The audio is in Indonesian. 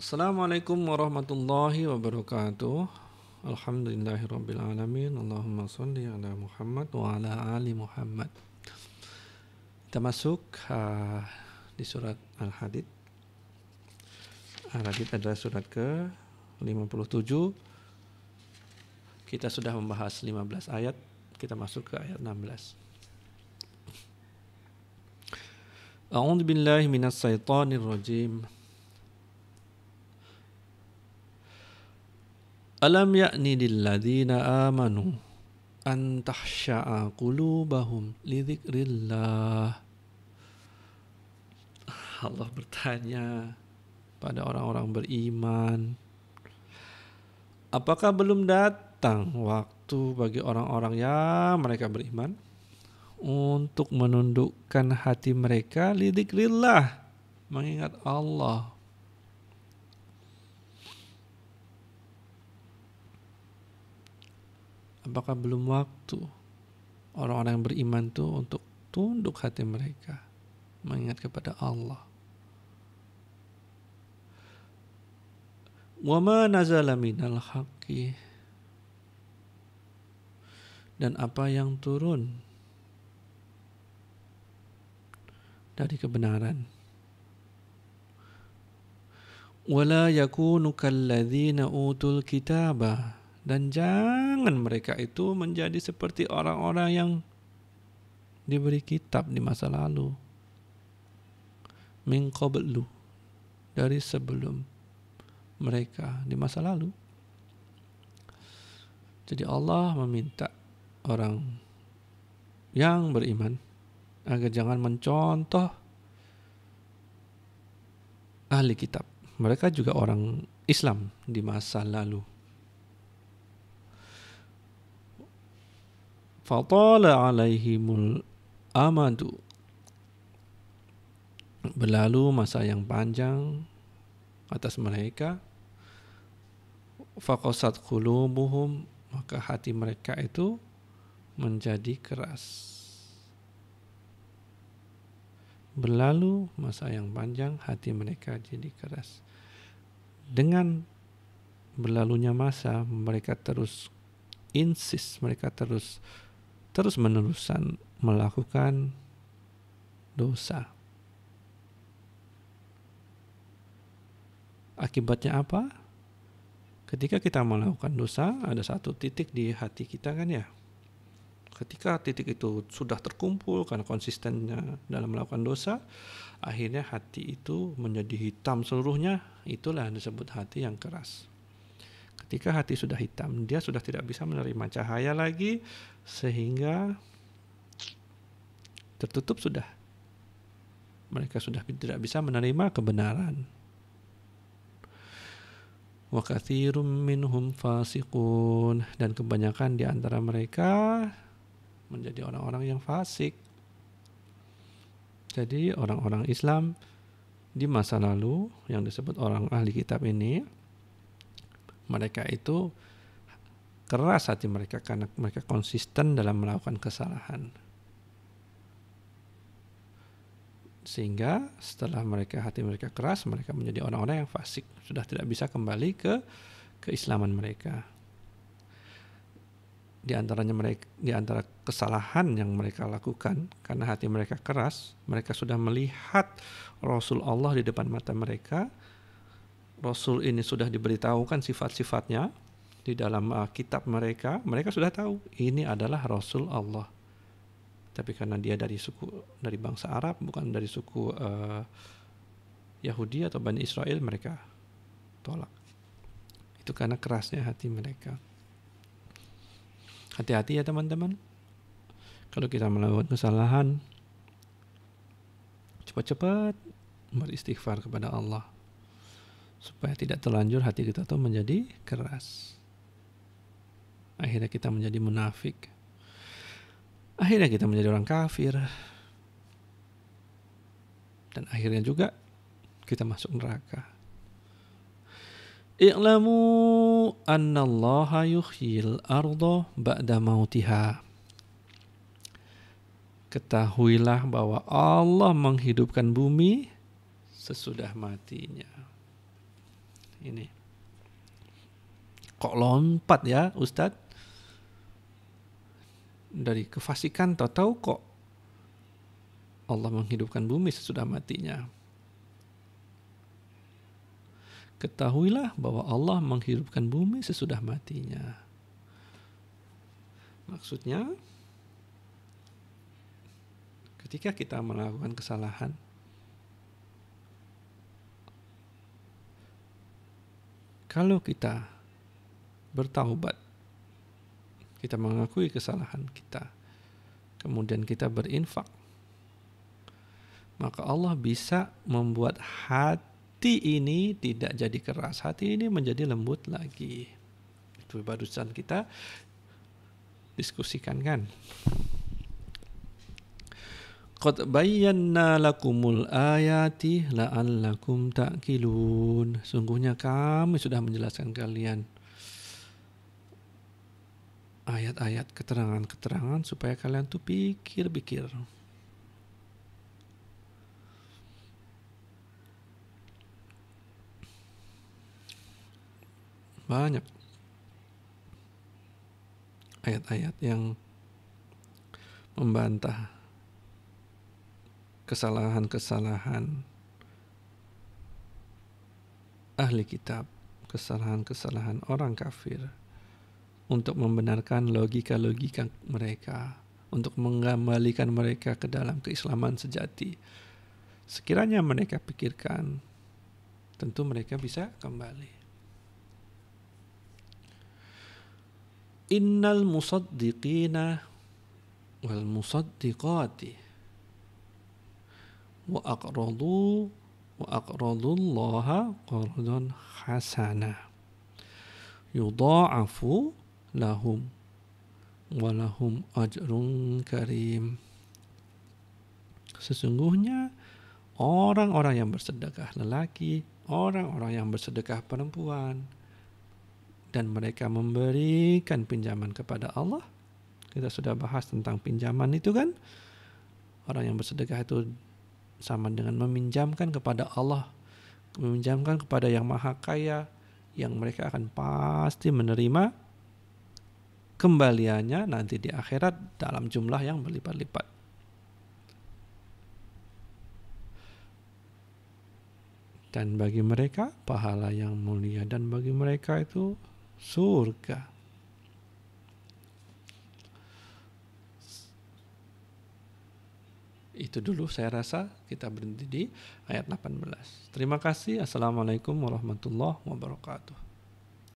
Assalamualaikum warahmatullahi wabarakatuh. Alhamdulillahirabbil alamin. Allahumma shalli ala Muhammad wa ala ali Muhammad. Kita masuk di surat Al-Hadid. Al-Hadid adalah surat ke-57. Kita sudah membahas 15 ayat. Kita masuk ke ayat 16. A'udzu billahi minas syaitonir rajim. Alam ya'ni lilladzina amanu an tahsya'a qulubahum li dzikrillah. Allah bertanya pada orang-orang beriman, apakah belum datang waktu bagi orang-orang yang mereka beriman untuk menundukkan hati mereka li dzikrillah, mengingat Allah. Apakah belum waktu orang-orang yang beriman itu untuk tunduk hati mereka mengingat kepada Allah? Wa ma nazala minal haqqi, dan apa yang turun dari kebenaran. Wala yakunu kalladzina utul kitaba, dan jangan mereka itu menjadi seperti orang-orang yang diberi kitab di masa lalu. Min qablu, dari sebelum mereka di masa lalu. Jadi Allah meminta orang yang beriman agar jangan mencontoh ahli kitab. Mereka juga orang Islam di masa lalu. Fatala alaihimul amadu, berlalu masa yang panjang atas mereka. Faqasat qulubuhum, maka hati mereka itu menjadi keras. Berlalu masa yang panjang, hati mereka jadi keras. Dengan berlalunya masa, mereka terus mereka terus-menerusan melakukan dosa. Akibatnya apa? Ketika kita melakukan dosa, ada satu titik di hati kita kan ya. Ketika titik itu sudah terkumpul karena konsistennya dalam melakukan dosa, akhirnya hati itu menjadi hitam seluruhnya. Itulah yang disebut hati yang keras. Ketika hati sudah hitam, dia sudah tidak bisa menerima cahaya lagi, sehingga tertutup sudah. Mereka sudah tidak bisa menerima kebenaran. Wa katsirum minhum fasiqun, dan kebanyakan di antara mereka menjadi orang-orang yang fasik. Jadi orang-orang Islam di masa lalu yang disebut orang ahli kitab ini, mereka itu keras hati mereka karena mereka konsisten dalam melakukan kesalahan. Sehingga setelah hati mereka keras, mereka menjadi orang-orang yang fasik, sudah tidak bisa kembali ke keislaman mereka. Di antara kesalahan yang mereka lakukan karena hati mereka keras, mereka sudah melihat Rasul Allah di depan mata mereka. Rasul ini sudah diberitahukan sifat-sifatnya di dalam kitab mereka. Mereka sudah tahu ini adalah Rasul Allah. Tapi karena dia dari bangsa Arab, bukan dari suku Yahudi atau Bani Israel, mereka tolak. Itu karena kerasnya hati mereka. Hati-hati ya teman-teman. Kalau kita melakukan kesalahan, cepat-cepat beristighfar kepada Allah, supaya tidak terlanjur hati kita tuh menjadi keras. Akhirnya kita menjadi munafik. Akhirnya kita menjadi orang kafir. Dan akhirnya juga kita masuk neraka. I'lamu annallaha yuhyil arda ba'da mautiha. Ketahuilah bahwa Allah menghidupkan bumi sesudah matinya. ini. Kok lompat ya Ustadz? Dari kefasikan tahu kok Allah menghidupkan bumi sesudah matinya. Ketahuilah bahwa Allah menghidupkan bumi sesudah matinya. Maksudnya, ketika kita melakukan kesalahan, kalau kita bertaubat, kita mengakui kesalahan kita, kemudian kita berinfak, maka Allah bisa membuat hati ini tidak jadi keras, hati ini menjadi lembut lagi. Itu barusan kita diskusikan kan. Qad bayyana lakumul ayati la'allakum ta'qilun. Sungguhnya kami sudah menjelaskan kalian ayat-ayat, keterangan-keterangan supaya kalian tuh pikir-pikir. Banyak ayat-ayat yang membantah kesalahan-kesalahan ahli kitab, kesalahan-kesalahan orang kafir, untuk membenarkan logika-logika mereka, untuk mengembalikan mereka ke dalam keislaman sejati. Sekiranya mereka pikirkan, tentu mereka bisa kembali. Innal musaddiqina wal musaddiqati wa aqradullaha qardan hasana yudha'afu lahum wa lahum ajrun karim. Sesungguhnya orang-orang yang bersedekah lelaki, orang-orang yang bersedekah perempuan, dan mereka memberikan pinjaman kepada Allah. Kita sudah bahas tentang pinjaman itu kan. Orang yang bersedekah itu sama dengan meminjamkan kepada Allah, meminjamkan kepada yang maha kaya, yang mereka akan pasti menerima kembaliannya nanti di akhirat dalam jumlah yang berlipat-lipat. Dan bagi mereka pahala yang mulia, dan bagi mereka itu surga. Itu dulu saya rasa, kita berhenti di ayat 18. Terima kasih. Assalamualaikum warahmatullahi wabarakatuh.